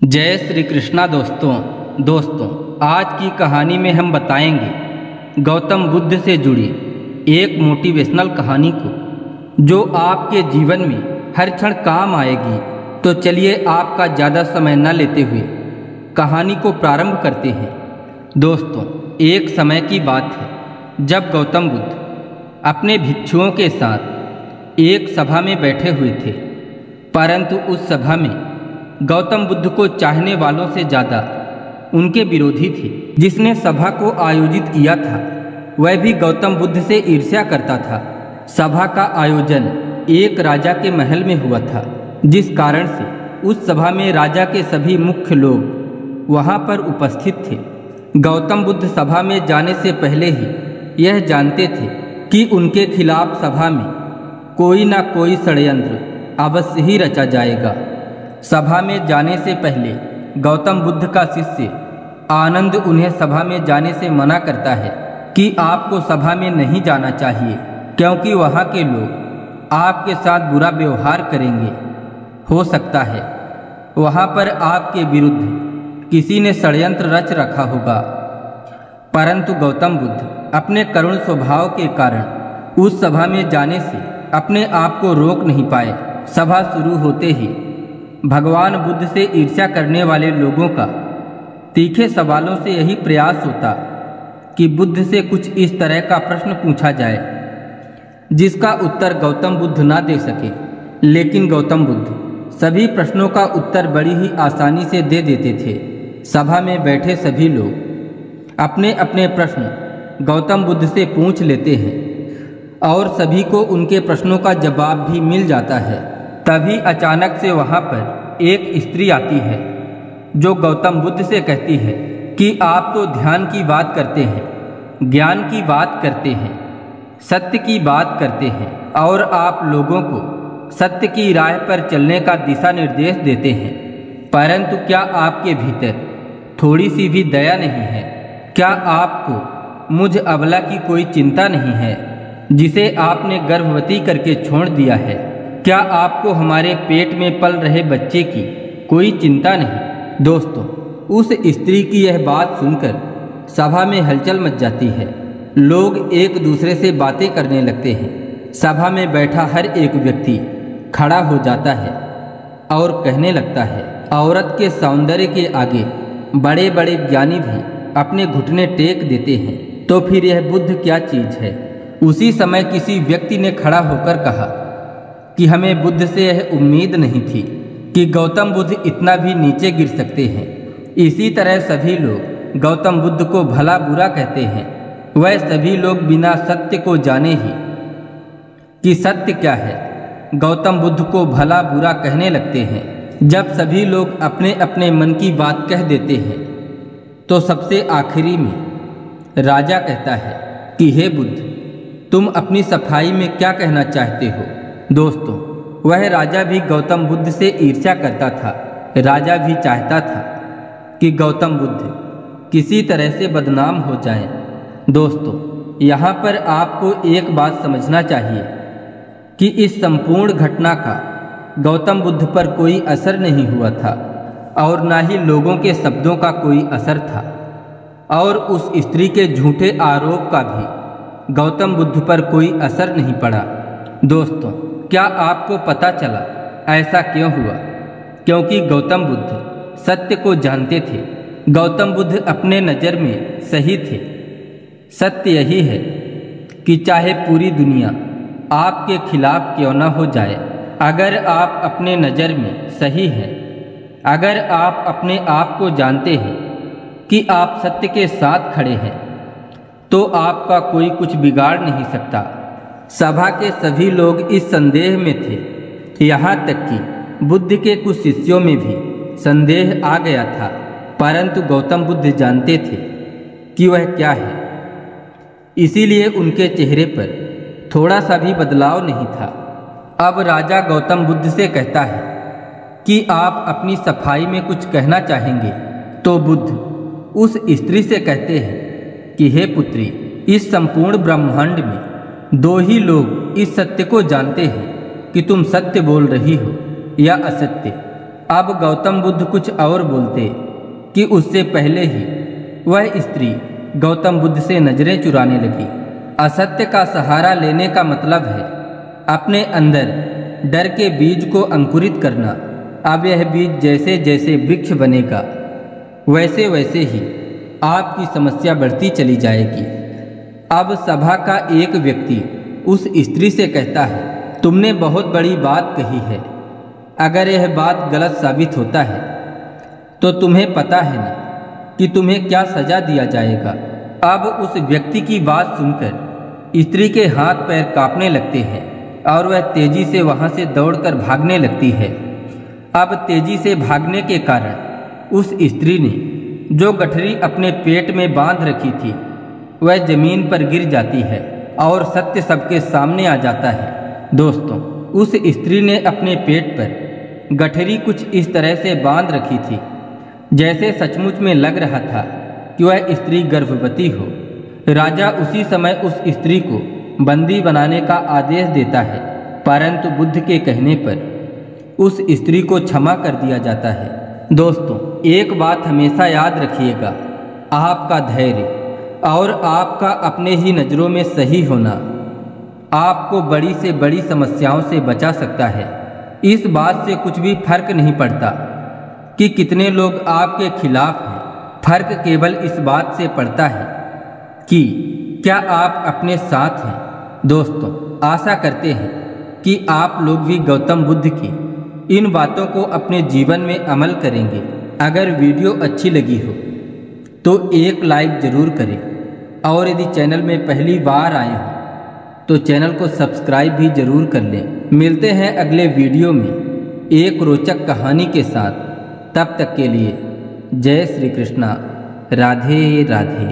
जय श्री कृष्णा। दोस्तों आज की कहानी में हम बताएंगे गौतम बुद्ध से जुड़ी एक मोटिवेशनल कहानी को जो आपके जीवन में हर क्षण काम आएगी। तो चलिए आपका ज़्यादा समय न लेते हुए कहानी को प्रारंभ करते हैं। दोस्तों, एक समय की बात है जब गौतम बुद्ध अपने भिक्षुओं के साथ एक सभा में बैठे हुए थे, परंतु उस सभा में गौतम बुद्ध को चाहने वालों से ज़्यादा उनके विरोधी थे। जिसने सभा को आयोजित किया था वह भी गौतम बुद्ध से ईर्ष्या करता था। सभा का आयोजन एक राजा के महल में हुआ था, जिस कारण से उस सभा में राजा के सभी मुख्य लोग वहाँ पर उपस्थित थे। गौतम बुद्ध सभा में जाने से पहले ही यह जानते थे कि उनके खिलाफ सभा में कोई ना कोई षड्यंत्र अवश्य ही रचा जाएगा। सभा में जाने से पहले गौतम बुद्ध का शिष्य आनंद उन्हें सभा में जाने से मना करता है कि आपको सभा में नहीं जाना चाहिए, क्योंकि वहाँ के लोग आपके साथ बुरा व्यवहार करेंगे। हो सकता है वहाँ पर आपके विरुद्ध किसी ने षड्यंत्र रच रखा होगा। परंतु गौतम बुद्ध अपने करुण स्वभाव के कारण उस सभा में जाने से अपने आप को रोक नहीं पाए। सभा शुरू होते ही भगवान बुद्ध से ईर्ष्या करने वाले लोगों का तीखे सवालों से यही प्रयास होता कि बुद्ध से कुछ इस तरह का प्रश्न पूछा जाए जिसका उत्तर गौतम बुद्ध ना दे सके। लेकिन गौतम बुद्ध सभी प्रश्नों का उत्तर बड़ी ही आसानी से दे देते थे। सभा में बैठे सभी लोग अपने अपने प्रश्न गौतम बुद्ध से पूछ लेते हैं और सभी को उनके प्रश्नों का जवाब भी मिल जाता है। तभी अचानक से वहाँ पर एक स्त्री आती है जो गौतम बुद्ध से कहती है कि आप तो ध्यान की बात करते हैं, ज्ञान की बात करते हैं, सत्य की बात करते हैं और आप लोगों को सत्य की राह पर चलने का दिशा निर्देश देते हैं, परंतु क्या आपके भीतर थोड़ी सी भी दया नहीं है? क्या आपको मुझ अबला की कोई चिंता नहीं है जिसे आपने गर्भवती करके छोड़ दिया है? क्या आपको हमारे पेट में पल रहे बच्चे की कोई चिंता नहीं? दोस्तों, उस स्त्री की यह बात सुनकर सभा में हलचल मच जाती है। लोग एक दूसरे से बातें करने लगते हैं। सभा में बैठा हर एक व्यक्ति खड़ा हो जाता है और कहने लगता है, औरत के सौंदर्य के आगे बड़े बड़े ज्ञानी भी अपने घुटने टेक देते हैं, तो फिर यह बुद्ध क्या चीज़ है? उसी समय किसी व्यक्ति ने खड़ा होकर कहा कि हमें बुद्ध से यह उम्मीद नहीं थी कि गौतम बुद्ध इतना भी नीचे गिर सकते हैं। इसी तरह सभी लोग गौतम बुद्ध को भला बुरा कहते हैं। वह सभी लोग बिना सत्य को जाने ही कि सत्य क्या है गौतम बुद्ध को भला बुरा कहने लगते हैं। जब सभी लोग अपने अपने मन की बात कह देते हैं तो सबसे आखिरी में राजा कहता है कि हे बुद्ध, तुम अपनी सफाई में क्या कहना चाहते हो? दोस्तों, वह राजा भी गौतम बुद्ध से ईर्ष्या करता था। राजा भी चाहता था कि गौतम बुद्ध किसी तरह से बदनाम हो जाएं। दोस्तों, यहाँ पर आपको एक बात समझना चाहिए कि इस संपूर्ण घटना का गौतम बुद्ध पर कोई असर नहीं हुआ था और ना ही लोगों के शब्दों का कोई असर था, और उस स्त्री के झूठे आरोप का भी गौतम बुद्ध पर कोई असर नहीं पड़ा। दोस्तों, क्या आपको पता चला ऐसा क्यों हुआ? क्योंकि गौतम बुद्ध सत्य को जानते थे। गौतम बुद्ध अपने नज़र में सही थे। सत्य यही है कि चाहे पूरी दुनिया आपके खिलाफ क्यों न हो जाए, अगर आप अपने नज़र में सही हैं, अगर आप अपने आप को जानते हैं कि आप सत्य के साथ खड़े हैं, तो आपका कोई कुछ बिगाड़ नहीं सकता। सभा के सभी लोग इस संदेह में थे, यहाँ तक कि बुद्ध के कुछ शिष्यों में भी संदेह आ गया था, परंतु गौतम बुद्ध जानते थे कि वह क्या है। इसीलिए उनके चेहरे पर थोड़ा सा भी बदलाव नहीं था। अब राजा गौतम बुद्ध से कहता है कि आप अपनी सफाई में कुछ कहना चाहेंगे? तो बुद्ध उस स्त्री से कहते हैं कि हे पुत्री, इस संपूर्ण ब्रह्मांड में दो ही लोग इस सत्य को जानते हैं कि तुम सत्य बोल रही हो या असत्य। अब गौतम बुद्ध कुछ और बोलते कि उससे पहले ही वह स्त्री गौतम बुद्ध से नजरें चुराने लगी। असत्य का सहारा लेने का मतलब है अपने अंदर डर के बीज को अंकुरित करना। अब यह बीज जैसे जैसे वृक्ष बनेगा वैसे वैसे ही आपकी समस्या बढ़ती चली जाएगी। अब सभा का एक व्यक्ति उस स्त्री से कहता है, तुमने बहुत बड़ी बात कही है। अगर यह बात गलत साबित होता है तो तुम्हें पता है ना कि तुम्हें क्या सजा दिया जाएगा। अब उस व्यक्ति की बात सुनकर स्त्री के हाथ पैर कांपने लगते हैं और वह तेजी से वहां से दौड़कर भागने लगती है। अब तेजी से भागने के कारण उस स्त्री ने जो गठरी अपने पेट में बांध रखी थी वह जमीन पर गिर जाती है और सत्य सबके सामने आ जाता है। दोस्तों, उस स्त्री ने अपने पेट पर गठरी कुछ इस तरह से बांध रखी थी जैसे सचमुच में लग रहा था कि वह स्त्री गर्भवती हो। राजा उसी समय उस स्त्री को बंदी बनाने का आदेश देता है, परंतु बुद्ध के कहने पर उस स्त्री को क्षमा कर दिया जाता है। दोस्तों, एक बात हमेशा याद रखिएगा, आपका धैर्य और आपका अपने ही नज़रों में सही होना आपको बड़ी से बड़ी समस्याओं से बचा सकता है। इस बात से कुछ भी फर्क नहीं पड़ता कि कितने लोग आपके खिलाफ हैं। फर्क केवल इस बात से पड़ता है कि क्या आप अपने साथ हैं। दोस्तों, आशा करते हैं कि आप लोग भी गौतम बुद्ध की इन बातों को अपने जीवन में अमल करेंगे। अगर वीडियो अच्छी लगी हो तो एक लाइक ज़रूर करें और यदि चैनल में पहली बार आए हों तो चैनल को सब्सक्राइब भी ज़रूर कर लें। मिलते हैं अगले वीडियो में एक रोचक कहानी के साथ। तब तक के लिए जय श्री कृष्णा, राधे राधे।